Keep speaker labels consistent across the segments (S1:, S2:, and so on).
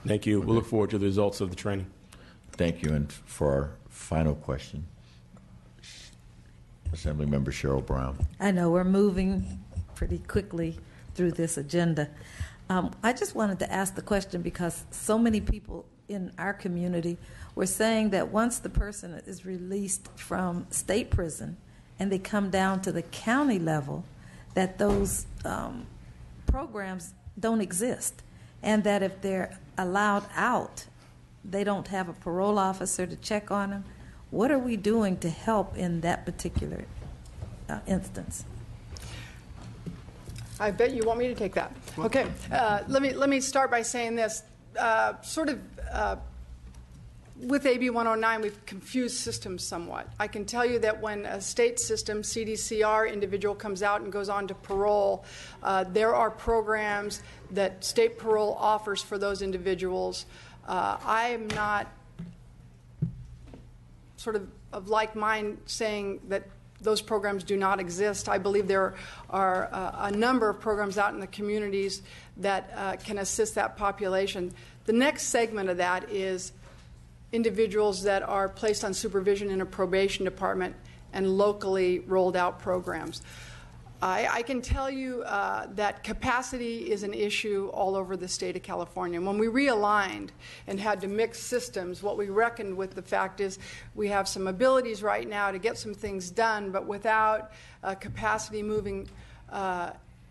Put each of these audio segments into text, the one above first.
S1: Thank you. We'll look forward to the results of the training.
S2: Thank you. And for our final question, Assemblymember Cheryl Brown.
S3: I know we're moving pretty quickly through this agenda. I just wanted to ask the question because so many people in our community were saying that once the person is released from state prison and they come down to the county level, that those programs don't exist, and that if they're allowed out, they don't have a parole officer to check on them. What are we doing to help in that particular instance?
S4: I bet you want me to take that. Okay, let me start by saying this. With AB 109, we've confused systems somewhat. I can tell you that when a state system, CDCR individual comes out and goes on to parole, there are programs that state parole offers for those individuals. I am not sort of like mind saying that those programs do not exist. I believe there are a number of programs out in the communities that can assist that population. The next segment of that is individuals that are placed on supervision in a probation department and locally rolled out programs. I can tell you that capacity is an issue all over the state of California. When we realigned and had to mix systems, what we reckoned with the fact is we have some abilities right now to get some things done, but without capacity moving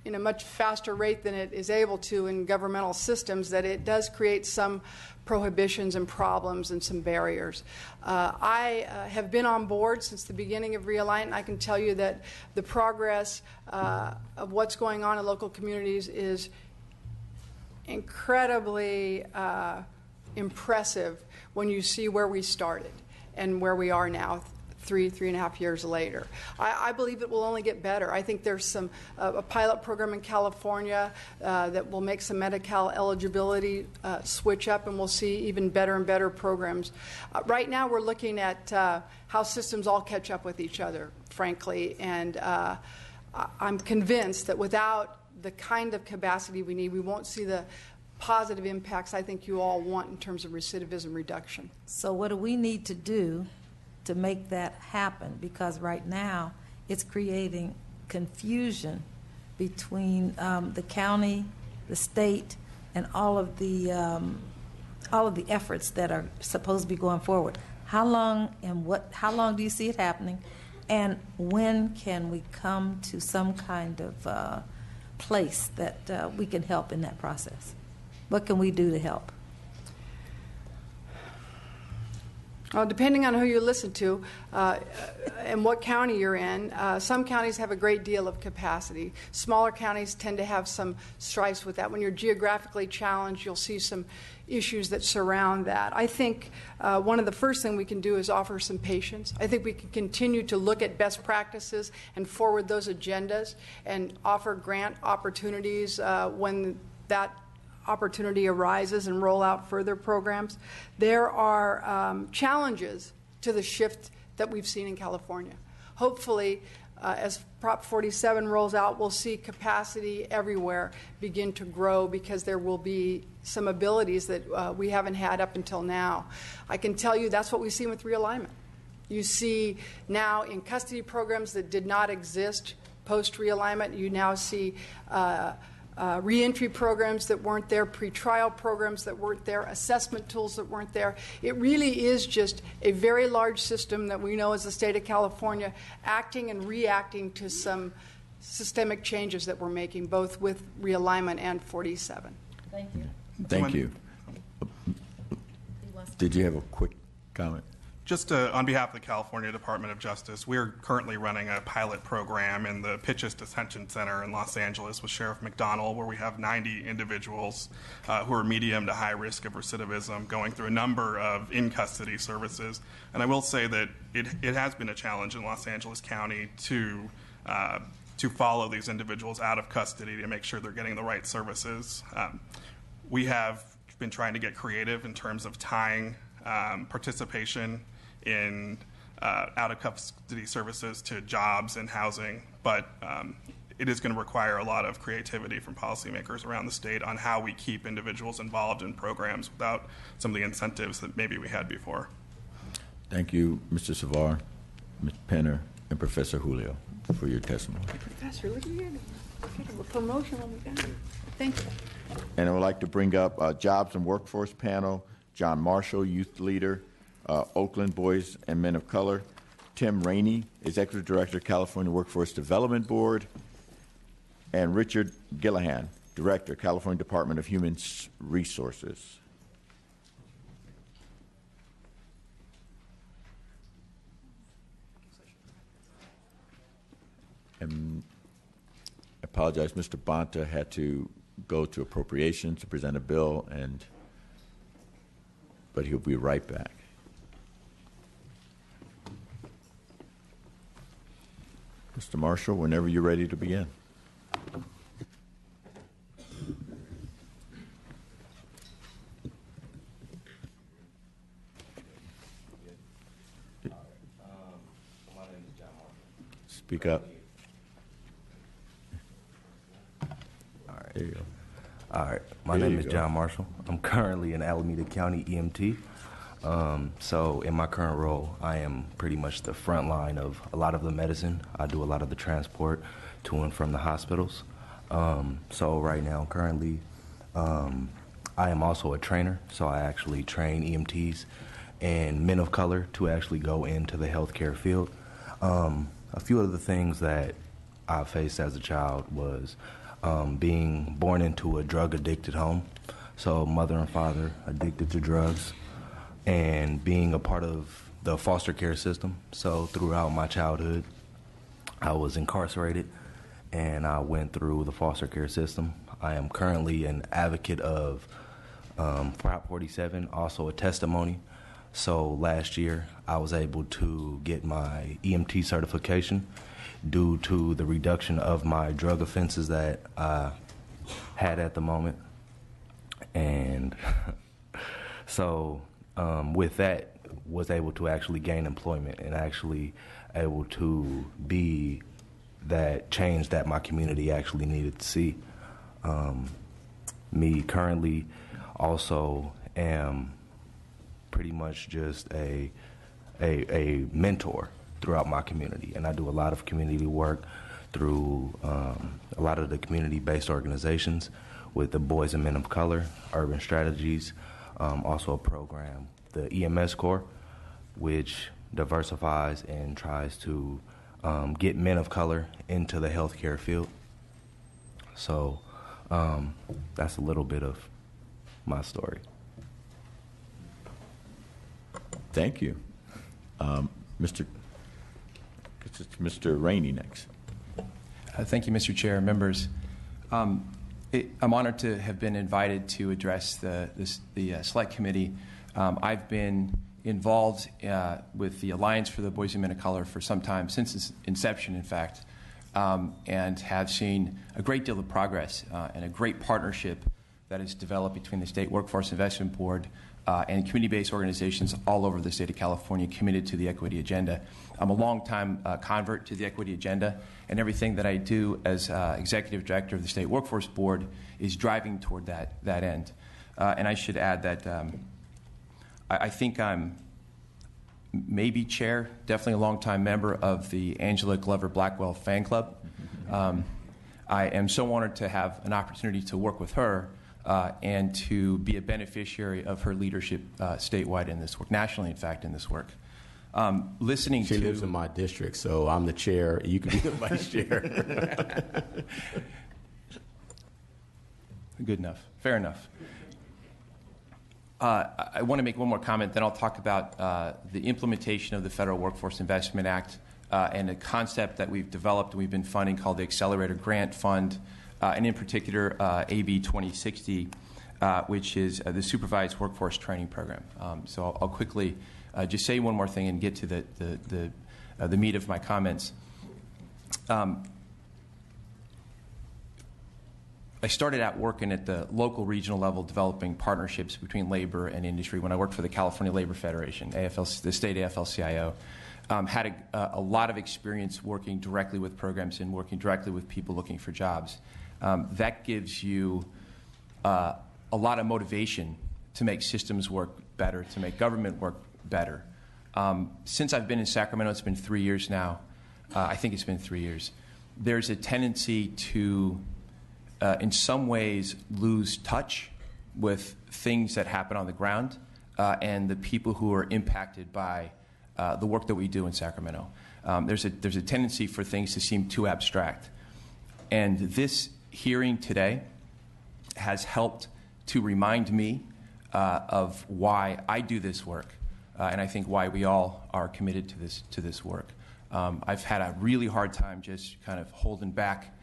S4: in a much faster rate than it is able to in governmental systems, that it does create some prohibitions and problems and some barriers. I have been on board since the beginning of realignment. I can tell you that the progress of what's going on in local communities is incredibly impressive when you see where we started and where we are now, three and a half years later. I believe it will only get better. I think there's a pilot program in California that will make some Medi-Cal eligibility switch up, and we'll see even better and better programs. Right now we're looking at how systems all catch up with each other, frankly, and I'm convinced that without the kind of capacity we need, we won't see the positive impacts I think you all want in terms of recidivism reduction.
S3: So what do we need to do to make that happen? Because right now it's creating confusion between the county, the state, and all of the efforts that are supposed to be going forward. How long do you see it happening, and when can we come to some kind of place that we can help in that process? What can we do to help?
S4: Well, depending on who you listen to and what county you're in, some counties have a great deal of capacity. Smaller counties tend to have some strifes with that. When you're geographically challenged, you'll see some issues that surround that. I think one of the first things we can do is offer some patience. I think we can continue to look at best practices and forward those agendas and offer grant opportunities when that opportunity arises and roll out further programs. There are challenges to the shift that we've seen in California. Hopefully, as Prop 47 rolls out, we'll see capacity everywhere begin to grow because there will be some abilities that we haven't had up until now. I can tell you that's what we've seen with realignment. You see now in custody programs that did not exist post-realignment, you now see reentry programs that weren't there, pretrial programs that weren't there, assessment tools that weren't there. It really is just a very large system that we know as the state of California acting and reacting to some systemic changes that we're making, both with realignment and 47.
S3: Thank you.
S2: Thank you. Did you have a quick comment?
S5: Just on behalf of the California Department of Justice, we're currently running a pilot program in the Pitchess Detention Center in Los Angeles with Sheriff McDonnell, where we have 90 individuals who are medium to high risk of recidivism going through a number of in-custody services. And I will say that it has been a challenge in Los Angeles County to follow these individuals out of custody to make sure they're getting the right services. We have been trying to get creative in terms of tying participation in out-of-custody services to jobs and housing, but it is going to require a lot of creativity from policymakers around the state on how we keep individuals involved in programs without some of the incentives that maybe we had before.
S2: Thank you, Mr. Savar, Ms. Penner, and Professor Julio for your testimony.
S4: Professor, look at you. A promotion when we got it. Thank you.
S2: And I would like to bring up Jobs and Workforce Panel, John Marshall, Youth Leader, Oakland Boys and Men of Color, Tim Rainey, Executive Director, California Workforce Development Board, and Richard Gillahan, Director, California Department of Human Resources. And I apologize, Mr. Bonta had to go to appropriations to present a bill, but he'll be right back. Mr. Marshall, whenever you're ready to begin. Speak up.
S6: All right.
S2: There you go.
S6: All right. My
S2: There
S6: name
S2: you
S6: is
S2: go.
S6: John Marshall. I'm currently in Alameda County EMT. So in my current role, I am pretty much the front line of a lot of the medicine. I do a lot of the transport to and from the hospitals. So right now, currently, I am also a trainer. So I actually train EMTs and men of color to actually go into the healthcare field. A few of the things that I faced as a child was being born into a drug-addicted home, so mother and father addicted to drugs, and being a part of the foster care system. So throughout my childhood, I was incarcerated, and I went through the foster care system. I am currently an advocate of Prop 47, also a testimony. So last year, I was able to get my EMT certification due to the reduction of my drug offenses that I had at the moment. And so with that, was able to actually gain employment and actually able to be that change that my community actually needed to see. Me currently also am pretty much just a mentor throughout my community, and I do a lot of community work through a lot of the community-based organizations with the Boys and Men of Color, Urban Strategies, also a program, the EMS Corps, which diversifies and tries to get men of color into the healthcare field. So that's a little bit of my story.
S2: Thank you. Mr. Rainey next.
S7: Thank you, Mr. Chair, members. I'm honored to have been invited to address the Select Committee. I've been involved with the Alliance for the Boys and Men of Color for some time, since its inception, in fact, and have seen a great deal of progress and a great partnership that has developed between the State Workforce Investment Board and community-based organizations all over the state of California committed to the equity agenda. I'm a long-time convert to the equity agenda, and everything that I do as executive director of the State Workforce Board is driving toward that end. And I should add that I think I'm maybe chair, definitely a long-time member of the Angela Glover Blackwell fan club. I am so honored to have an opportunity to work with her and to be a beneficiary of her leadership statewide in this work, nationally, in fact, in this work. Listening
S1: She
S7: to
S1: lives in my district, so I'm the chair. You can be the vice chair.
S7: Good enough. Fair enough. I want to make one more comment, then I'll talk about the implementation of the Federal Workforce Investment Act and a concept that we've developed and we've been funding called the Accelerator Grant Fund, and in particular AB 2060, which is the Supervised Workforce Training Program. So I'll quickly just say one more thing and get to the meat of my comments. I started out working at the local regional level, developing partnerships between labor and industry when I worked for the California Labor Federation, the state AFL-CIO. Had a lot of experience working directly with programs and working directly with people looking for jobs. That gives you a lot of motivation to make systems work better, to make government work better. Since I've been in Sacramento, it's been 3 years now. I think it's been 3 years. There's a tendency to, in some ways, lose touch with things that happen on the ground and the people who are impacted by the work that we do in Sacramento. There's a tendency for things to seem too abstract. And this hearing today has helped to remind me of why I do this work, and I think why we all are committed to this work. I've had a really hard time just kind of holding back,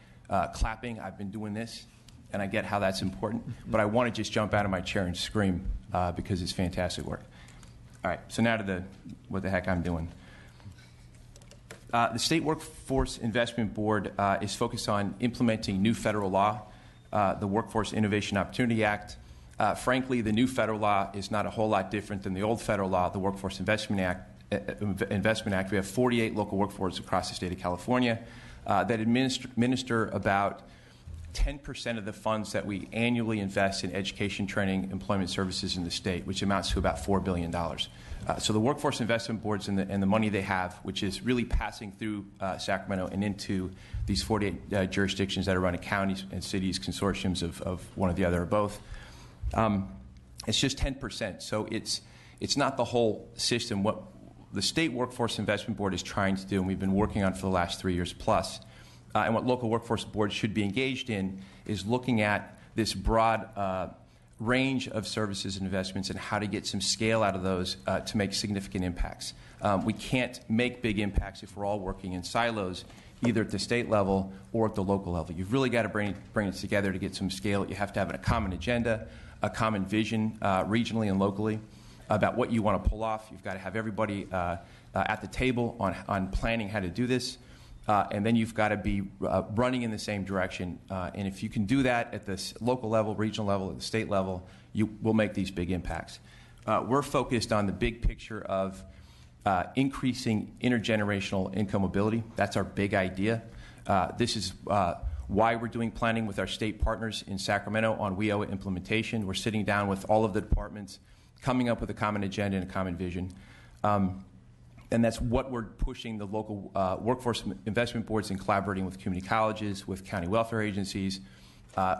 S7: clapping. I've been doing this, and I get how that's important, but I want to just jump out of my chair and scream because it's fantastic work. All right, so now to what the heck I'm doing. The State Workforce Investment Board is focused on implementing new federal law, the Workforce Innovation Opportunity Act. Frankly, the new federal law is not a whole lot different than the old federal law, the Workforce Investment Act. We have 48 local workforces across the state of California that administer about 10% of the funds that we annually invest in education, training, employment services in the state, which amounts to about $4 billion. So the Workforce Investment Boards and the money they have, which is really passing through Sacramento and into these 48 jurisdictions that are running counties and cities, consortiums of one or the other or both, it's just 10%. So it's not the whole system. What the State Workforce Investment Board is trying to do, and we've been working on for the last 3 years plus, and what local workforce boards should be engaged in, is looking at this broad range of services and investments and how to get some scale out of those to make significant impacts. We can't make big impacts if we're all working in silos, either at the state level or at the local level. You've really got to bring it together to get some scale. You have to have a common agenda, a common vision regionally and locally about what you want to pull off. You've got to have everybody at the table on planning how to do this. And then you've got to be running in the same direction. And if you can do that at the local level, regional level, at the state level, you will make these big impacts. We're focused on the big picture of increasing intergenerational income mobility. That's our big idea. This is why we're doing planning with our state partners in Sacramento on WIOA implementation. We're sitting down with all of the departments, coming up with a common agenda and a common vision. And that's what we're pushing the local workforce investment boards and collaborating with community colleges, with county welfare agencies,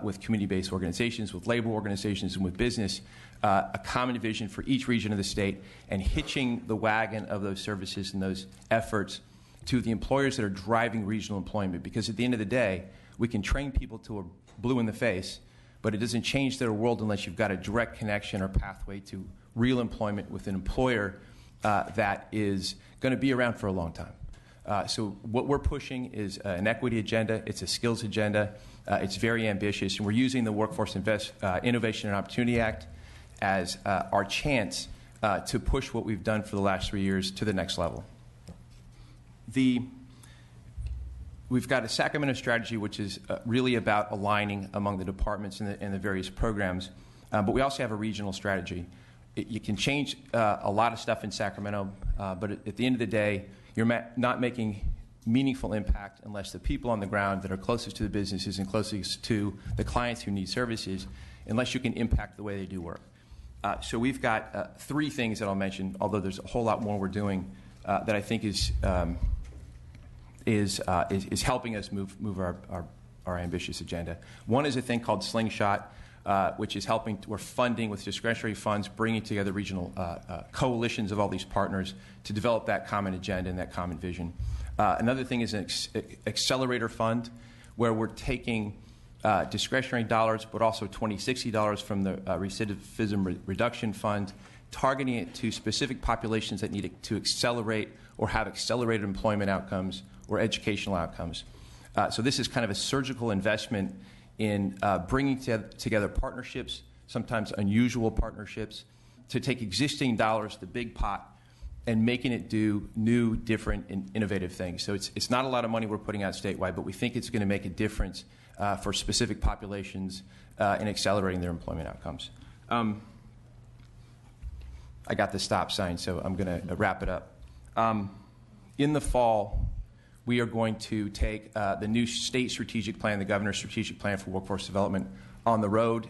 S7: with community-based organizations, with labor organizations, and with business, a common vision for each region of the state, and hitching the wagon of those services and those efforts to the employers that are driving regional employment. Because at the end of the day, we can train people till we're blue in the face, but it doesn't change their world unless you've got a direct connection or pathway to real employment with an employer that is going to be around for a long time. So what we're pushing is an equity agenda. It's a skills agenda. It's very ambitious, and we're using the Workforce Innovation and Opportunity Act as our chance to push what we've done for the last 3 years to the next level. We've got a Sacramento strategy, which is really about aligning among the departments and the various programs, but we also have a regional strategy. You can change a lot of stuff in Sacramento, but at the end of the day, you're not making meaningful impact unless the people on the ground that are closest to the businesses and closest to the clients who need services, unless you can impact the way they do work. So we've got 3 things that I'll mention, although there's a whole lot more we're doing that I think is helping us move our ambitious agenda. One is a thing called Slingshot, which is we're funding with discretionary funds, bringing together regional coalitions of all these partners to develop that common agenda and that common vision. Another thing is an accelerator fund, where we're taking discretionary dollars, but also $2060 from the recidivism reduction fund, targeting it to specific populations that need it to accelerate or have accelerated employment outcomes or educational outcomes. So this is kind of a surgical investment in bringing together partnerships, sometimes unusual partnerships, to take existing dollars, the big pot, and making it do new, different, and innovative things. So it's not a lot of money we're putting out statewide, but we think it's going to make a difference for specific populations in accelerating their employment outcomes. I got the stop sign, so I'm going to wrap it up. In the fall, we are going to take the new state strategic plan, the governor's strategic plan for workforce development, on the road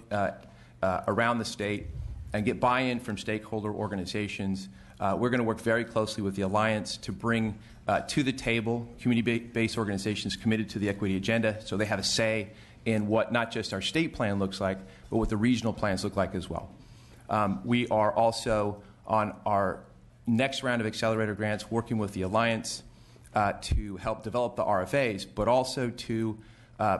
S7: around the state and get buy-in from stakeholder organizations. We're going to work very closely with the Alliance to bring to the table community-based organizations committed to the equity agenda, so they have a say in what not just our state plan looks like, but what the regional plans look like as well. We are also on our next round of accelerator grants working with the Alliance to help develop the RFAs, but also to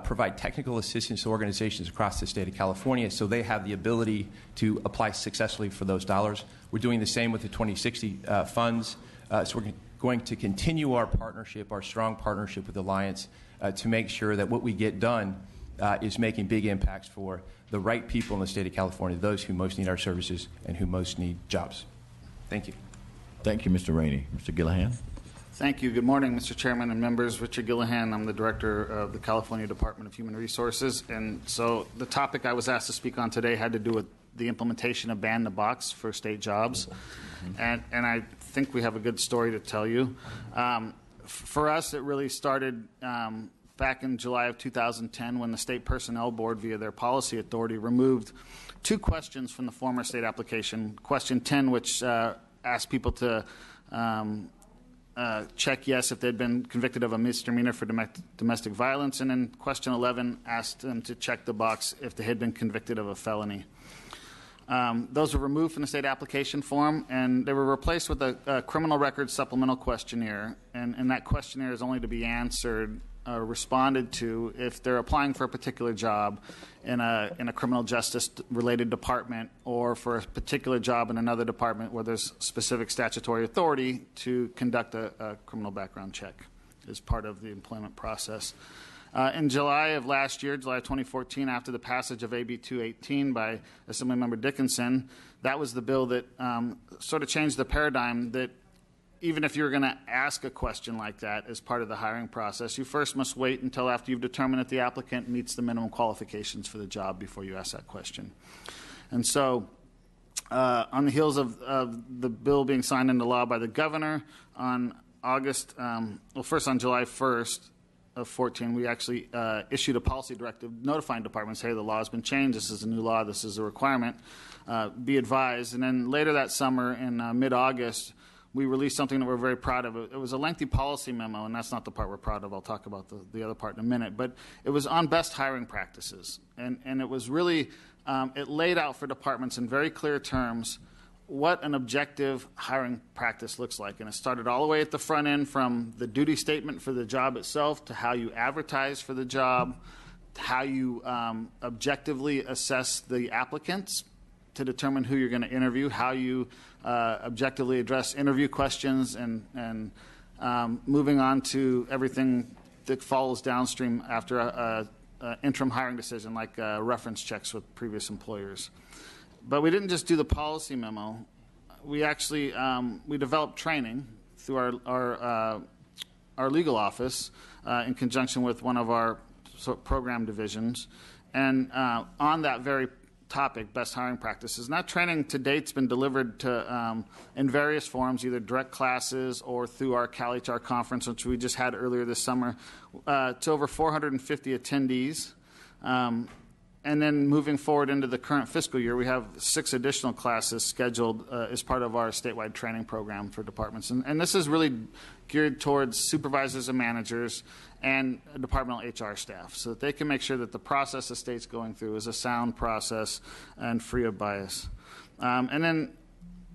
S7: provide technical assistance to organizations across the state of California so they have the ability to apply successfully for those dollars. We're doing the same with the 2060 funds. So we're going to continue our partnership, our strong partnership with the Alliance to make sure that what we get done is making big impacts for the right people in the state of California, those who most need our services and who most need jobs. Thank you.
S2: Thank you, Mr. Rainey. Mr. Gillihan?
S8: Thank you. Good morning, Mr. Chairman and members. Richard Gillihan. I'm the director of the California Department of Human Resources. And so the topic I was asked to speak on today had to do with the implementation of Ban the Box for state jobs. And I think we have a good story to tell you. For us, it really started back in July of 2010 when the State Personnel Board, via their policy authority, removed 2 questions from the former state application. Question 10, which asked people to check yes if they'd been convicted of a misdemeanor for domestic violence, and then question 11 asked them to check the box if they had been convicted of a felony. Those were removed from the state application form, and they were replaced with a criminal record supplemental questionnaire, and that questionnaire is only to be answered or responded to if they're applying for a particular job in a criminal justice related department or for a particular job in another department where there's specific statutory authority to conduct a criminal background check as part of the employment process. In July of last year, July of 2014, after the passage of AB 218 by Assemblymember Dickinson, that was the bill that sort of changed the paradigm that even if you're going to ask a question like that as part of the hiring process, you first must wait until after you've determined that the applicant meets the minimum qualifications for the job before you ask that question. And so on the heels of the bill being signed into law by the governor on first on July 1st of 14, we actually issued a policy directive notifying departments, hey, the law has been changed, this is a new law, this is a requirement, be advised. And then later that summer in mid-August, we released something that we're very proud of. It was a lengthy policy memo, and that's not the part we're proud of. I'll talk about the other part in a minute. But it was on best hiring practices. And it was really, it laid out for departments in very clear terms what an objective hiring practice looks like. And it started all the way at the front end from the duty statement for the job itself to how you advertise for the job, how you objectively assess the applicants to determine who you're going to interview, how you objectively address interview questions, and moving on to everything that follows downstream after an interim hiring decision, like reference checks with previous employers. But we didn't just do the policy memo. We actually we developed training through our legal office in conjunction with one of our program divisions, and on that very topic, best hiring practices. And that training to date has been delivered to in various forms, either direct classes or through our CalHR conference, which we just had earlier this summer, to over 450 attendees. And then moving forward into the current fiscal year, we have 6 additional classes scheduled as part of our statewide training program for departments. And this is really geared towards supervisors and managers and departmental HR staff so that they can make sure that the process the state's going through is a sound process and free of bias. And then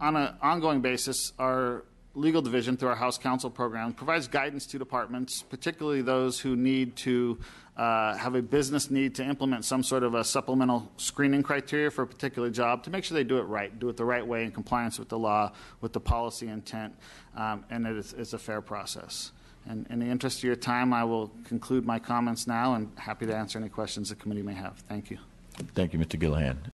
S8: on an ongoing basis, our legal division through our House Counsel program provides guidance to departments, particularly those who need to have a business need to implement some sort of a supplemental screening criteria for a particular job to make sure they do it right, do it the right way in compliance with the law, with the policy intent, and it's a fair process. And in the interest of your time, I will conclude my comments now and happy to answer any questions the committee may have. Thank you.
S2: Thank you, Mr. Gillihan.